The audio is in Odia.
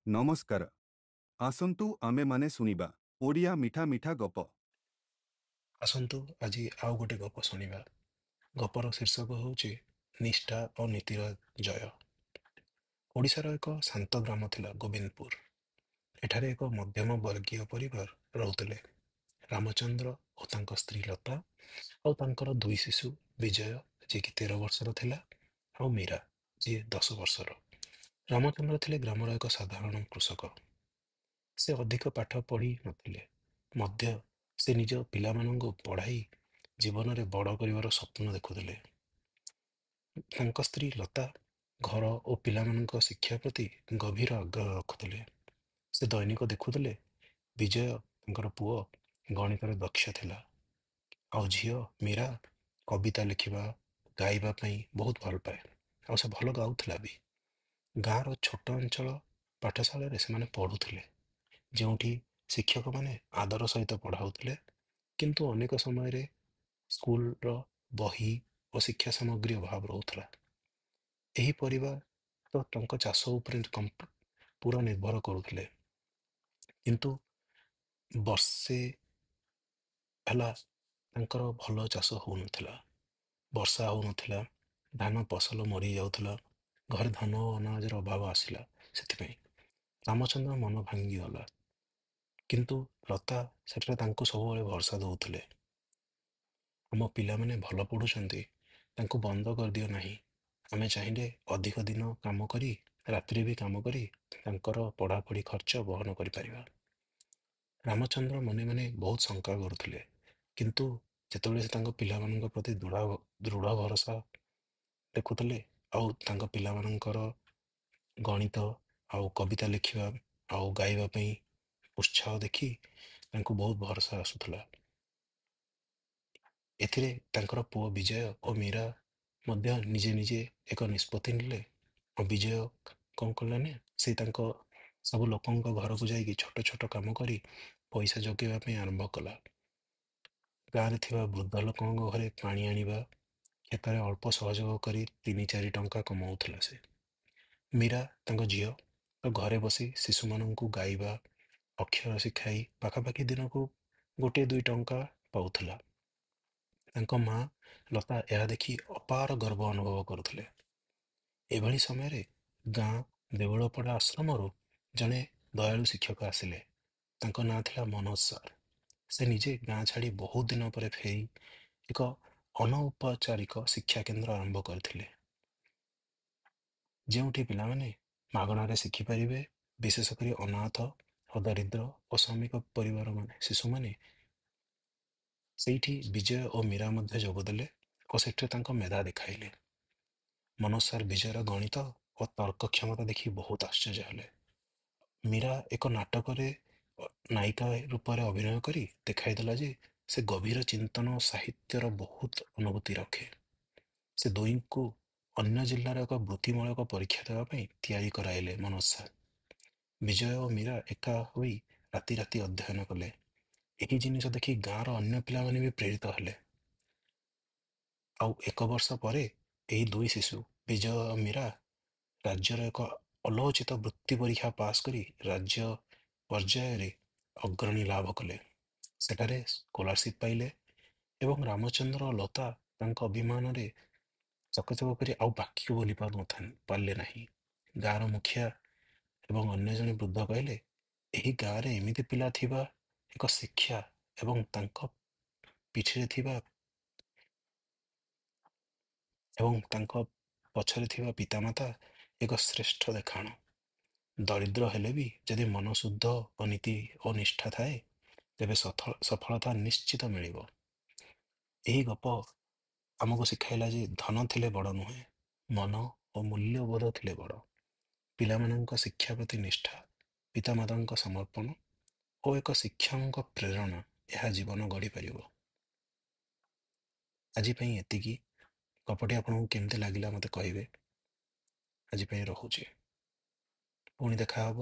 ନମସ୍କାର। ଆସନ୍ତୁ ଆମେମାନେ ଶୁଣିବା ଓଡ଼ିଆ ମିଠା ମିଠା ଗପ। ଆସନ୍ତୁ ଆଜି ଆଉ ଗୋଟେ ଗପ ଶୁଣିବା। ଗପର ଶୀର୍ଷକ ହେଉଛି ନିଷ୍ଠା ଓ ନୀତିର ଜୟ। ଓଡ଼ିଶାର ଏକ ଶାନ୍ତ ଗ୍ରାମ ଥିଲା ଗୋବିନ୍ଦପୁର। ଏଠାରେ ଏକ ମଧ୍ୟମ ବର୍ଗୀୟ ପରିବାର ରହୁଥିଲେ। ରାମଚନ୍ଦ୍ର ଓ ତାଙ୍କ ସ୍ତ୍ରୀ ଲତା ଆଉ ତାଙ୍କର ଦୁଇ ଶିଶୁ ବିଜୟ, ଯିଏକି 13 ବର୍ଷର ଥିଲା, ଆଉ ମୀରା, ଯିଏ 10 ବର୍ଷର। ରାମଚନ୍ଦ୍ର ଥିଲେ ଗ୍ରାମର ଏକ ସାଧାରଣ କୃଷକ। ସେ ଅଧିକ ପାଠ ପଢ଼ି ନଥିଲେ ମଧ୍ୟ ସେ ନିଜ ପିଲାମାନଙ୍କୁ ପଢ଼ାଇ ଜୀବନରେ ବଡ଼ କରିବାର ସ୍ୱପ୍ନ ଦେଖୁଥିଲେ। ତାଙ୍କ ସ୍ତ୍ରୀ ଲତା ଘର ଓ ପିଲାମାନଙ୍କ ଶିକ୍ଷା ପ୍ରତି ଗଭୀର ଆଗ୍ରହ ରଖୁଥିଲେ। ସେ ଦୈନିକ ଦେଖୁଥିଲେ ବିଜୟ, ତାଙ୍କର ପୁଅ, ଗଣିତରେ ଦକ୍ଷ ଥିଲା, ଆଉ ଝିଅ ମୀରା କବିତା ଲେଖିବା, ଗାଇବା ପାଇଁ ବହୁତ ଭଲ ପାଏ, ଆଉ ସେ ଭଲ ଗାଉଥିଲା ବି। ଗାଁର ଛୋଟ ଅଞ୍ଚଳ ପାଠଶାଳାରେ ସେମାନେ ପଢ଼ୁଥିଲେ, ଯେଉଁଠି ଶିକ୍ଷକମାନେ ଆଦର ସହିତ ପଢ଼ାଉଥିଲେ, କିନ୍ତୁ ଅନେକ ସମୟରେ ସ୍କୁଲର ବହି ଓ ଶିକ୍ଷା ସାମଗ୍ରୀ ଅଭାବ ରହୁଥିଲା। ଏହି ପରିବାର ତ ତାଙ୍କ ଚାଷ ଉପରେ ପୁରା ନିର୍ଭର କରୁଥିଲେ, କିନ୍ତୁ ବର୍ଷେ ହେଲା ତାଙ୍କର ଭଲ ଚାଷ ହଉନଥିଲା। ବର୍ଷା ହଉନଥିଲା, ଧାନ ଫସଲ ମରିଯାଉଥିଲା, ଘରେ ଧାନ ଓ ଅନାଜର ଅଭାବ ଆସିଲା। ସେଥିପାଇଁ ରାମଚନ୍ଦ୍ର ମନ ଭାଙ୍ଗିଗଲା, କିନ୍ତୁ ଲତା ସେଠାରେ ତାଙ୍କୁ ସବୁବେଳେ ଭରସା ଦଉଥିଲେ। ଆମ ପିଲାମାନେ ଭଲ ପଢ଼ୁଛନ୍ତି, ତାଙ୍କୁ ବନ୍ଦ କରିଦିଅ ନାହିଁ। ଆମେ ଚାହିଁଲେ ଅଧିକ ଦିନ କାମ କରି, ରାତିରେ ବି କାମ କରି ତାଙ୍କର ପଢ଼ାପଢ଼ି ଖର୍ଚ୍ଚ ବହନ କରିପାରିବା। ରାମଚନ୍ଦ୍ର ମନେ ମନେ ବହୁତ ଶଙ୍କା କରୁଥିଲେ, କିନ୍ତୁ ଯେତେବେଳେ ସେ ତାଙ୍କ ପିଲାମାନଙ୍କ ପ୍ରତି ଦୃଢ଼ ଭରସା ଦେଖୁଥିଲେ, ଆଉ ତାଙ୍କ ପିଲାମାନଙ୍କର ଗଣିତ ଆଉ କବିତା ଲେଖିବା ଆଉ ଗାଇବା ପାଇଁ ଉତ୍ସାହ ଦେଖି ତାଙ୍କୁ ବହୁତ ଭରସା ଆସୁଥିଲା। ଏଥିରେ ତାଙ୍କର ପୁଅ ବିଜୟ ଓ ମୀରା ମଧ୍ୟ ନିଜେ ନିଜେ ଏକ ନିଷ୍ପତ୍ତି ନେଲେ। ଆଉ ବିଜୟ କ'ଣ କଲା ନା, ସେ ତାଙ୍କ ସବୁ ଲୋକଙ୍କ ଘରକୁ ଯାଇକି ଛୋଟ ଛୋଟ କାମ କରି ପଇସା ଜଗେଇବା ପାଇଁ ଆରମ୍ଭ କଲା। ଗାଁରେ ଥିବା ବୃଦ୍ଧ ଲୋକଙ୍କ ଘରେ ପାଣି ଆଣିବା, କ୍ଷେତରେ ଅଳ୍ପ ସହଯୋଗ କରି 3-4 ଟଙ୍କା କମାଉଥିଲା ସେ। ମୀରା, ତାଙ୍କ ଝିଅ, ତ ଘରେ ବସି ଶିଶୁମାନଙ୍କୁ ଗାଇବା, ଅକ୍ଷର ଶିଖାଇ ପାଖାପାଖି ଦିନକୁ 1-2 ଟଙ୍କା ପାଉଥିଲା। ତାଙ୍କ ମା ଲତା ଏହା ଦେଖି ଅପାର ଗର୍ବ ଅନୁଭବ କରୁଥିଲେ। ଏଭଳି ସମୟରେ ଗାଁ ଦେଉଳପଡ଼ା ଆଶ୍ରମରୁ ଜଣେ ଦୟାଳୁ ଶିକ୍ଷକ ଆସିଲେ। ତାଙ୍କ ନାଁ ଥିଲା ମନୋଜ ସାର୍। ସେ ନିଜେ ଗାଁ ଛାଡ଼ି ବହୁତ ଦିନ ପରେ ଫେରି ଏକ ଅନୌପଚାରିକ ଶିକ୍ଷା କେନ୍ଦ୍ର ଆରମ୍ଭ କରିଥିଲେ, ଯେଉଁଠି ପିଲାମାନେ ମାଗଣାରେ ଶିଖିପାରିବେ। ବିଶେଷ କରି ଅନାଥ ଓ ଦରିଦ୍ର ଓ ଶ୍ରମିକ ପରିବାର ଶିଶୁମାନେ। ସେଇଠି ବିଜୟ ଓ ମୀରା ମଧ୍ୟ ଯୋଗଦେଲେ ଓ ସେଠାରେ ତାଙ୍କ ମେଧା ଦେଖାଇଲେ। ମନୋଜ ସାର୍ ବିଜୟର ଗଣିତ ଓ ତର୍କ କ୍ଷମତା ଦେଖି ବହୁତ ଆଶ୍ଚର୍ଯ୍ୟ ହେଲେ। ମୀରା ଏକ ନାଟକରେ ନାୟିକା ରୂପରେ ଅଭିନୟ କରି ଦେଖାଇଦେଲା ଯେ ସେ ଗଭୀର ଚିନ୍ତନ ଓ ସାହିତ୍ୟର ବହୁତ ଅନୁଭୂତି ରଖେ। ସେ ଦୁହିଁଙ୍କୁ ଅନ୍ୟ ଜିଲ୍ଲାର ଏକ ବୃତ୍ତିମୂଳକ ପରୀକ୍ଷା ଦେବା ପାଇଁ ତିଆରି କରାଇଲେ ମନୋଜ ସାର୍। ବିଜୟ ଓ ମୀରା ଏକା ହୋଇ ରାତି ରାତି ଅଧ୍ୟୟନ କଲେ। ଏହି ଜିନିଷ ଦେଖି ଗାଁର ଅନ୍ୟ ପିଲାମାନେ ବି ପ୍ରେରିତ ହେଲେ। ଆଉ 1 ବର୍ଷ ପରେ ଏହି ଦୁଇ ଶିଶୁ, ବିଜୟ ଓ ମୀରା, ରାଜ୍ୟର ଏକ ଆଲୋଚିତ ବୃତ୍ତି ପରୀକ୍ଷା ପାସ୍ କରି ରାଜ୍ୟ ପର୍ଯ୍ୟାୟରେ ଅଗ୍ରଣୀ ଲାଭ କଲେ। ସେଠାରେ ସ୍କଲାରସିପ୍ ପାଇଲେ ଏବଂ ରାମଚନ୍ଦ୍ର ଓ ଲତା ତାଙ୍କ ଅଭିମାନରେ ଚକଚକ କରି ଆଉ ବାକ୍ୟ ବୋଲି ପାରିଲେ ନାହିଁ। ଗାଁର ମୁଖିଆ ଏବଂ ଅନ୍ୟ ଜଣେ ବୃଦ୍ଧ କହିଲେ, ଏହି ଗାଁରେ ଏମିତି ପିଲା ଥିବା ଏକ ଶିକ୍ଷା ଏବଂ ତାଙ୍କ ପିଠିରେ ଥିବା ଏବଂ ତାଙ୍କ ପଛରେ ଥିବା ପିତାମାତା ଏକ ଶ୍ରେଷ୍ଠ ଦେଖାଣ। ଦରିଦ୍ର ହେଲେ ବି ଯଦି ମନ ଶୁଦ୍ଧ ଓ ନୀତି ଓ ନିଷ୍ଠା ଥାଏ, ତେବେ ସଫଳତା ନିଶ୍ଚିତ ମିଳିବ। ଏହି ଗପ ଆମକୁ ଶିଖାଇଲା ଯେ ଧନ ଥିଲେ ବଡ଼ ନୁହେଁ, ମନ ଓ ମୂଲ୍ୟବୋଧ ଥିଲେ ବଡ଼। ପିଲାମାନଙ୍କ ଶିକ୍ଷା ପ୍ରତି ନିଷ୍ଠା, ପିତାମାତାଙ୍କ ସମର୍ପଣ ଓ ଏକ ଶିକ୍ଷକଙ୍କ ପ୍ରେରଣା, ଏହା ଜୀବନ ଗଢ଼ିପାରିବ। ଆଜି ପାଇଁ ଏତିକି। ଗପଟି ଆପଣଙ୍କୁ କେମିତି ଲାଗିଲା ମୋତେ କହିବେ। ଆଜି ପାଇଁ ରହୁଛି। ପୁଣି ଦେଖା ହବ